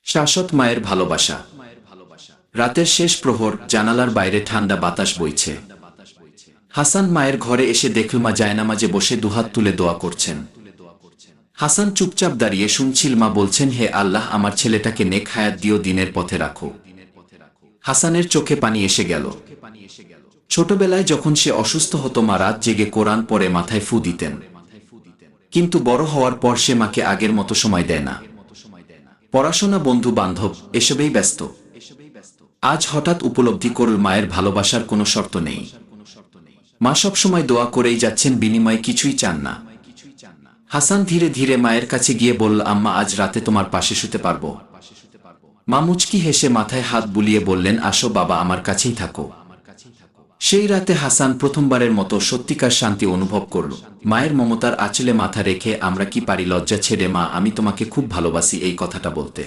শাশ্বত মায়ের ভালোবাসা। রাতের শেষ প্রহর, জানালার বাইরে ঠান্ডা বাতাস বইছে। হাসান মায়ের ঘরে এসে দেখল মা জায়নামাজে বসে দুহাত তুলে দোয়া করছেন। হাসান চুপচাপ দাঁড়িয়ে শুনছিল মা বলছেন, হে আল্লাহ, আমার ছেলেটাকে নেক হায়াত দিও, দিনের পথে রাখো। হাসানের চোখে পানি এসে গেল। ছোটবেলায় যখন সে অসুস্থ হতো মা রাত জেগে কোরআন পড়ে মাথায় ফু দিতেন। কিন্তু বড় হওয়ার পর সে মাকে আগের মতো সময় দেয় না। পড়াশোনা, বন্ধু বান্ধব, এসবেই ব্যস্ত। আজ হঠাৎ উপলব্ধি করল মায়ের ভালোবাসার কোনো শর্ত নেই। মা সবসময় দোয়া করেই যাচ্ছেন, বিনিময়ে কিছুই চান না। হাসান ধীরে ধীরে মায়ের কাছে গিয়ে বলল, আম্মা, আজ রাতে তোমার পাশে শুতে পারবো? মা মুচকি হেসে মাথায় হাত বুলিয়ে বললেন, আসো বাবা, আমার কাছেই থাকো। সেই রাতে হাসান প্রথমবারের মতো সত্যিকার শান্তি অনুভব করল। মায়ের মমতার আঁচলে মাথা রেখে আমরা কি পারি লজ্জা ছেড়ে মা আমি তোমাকে খুব ভালোবাসি এই কথাটা বলতে।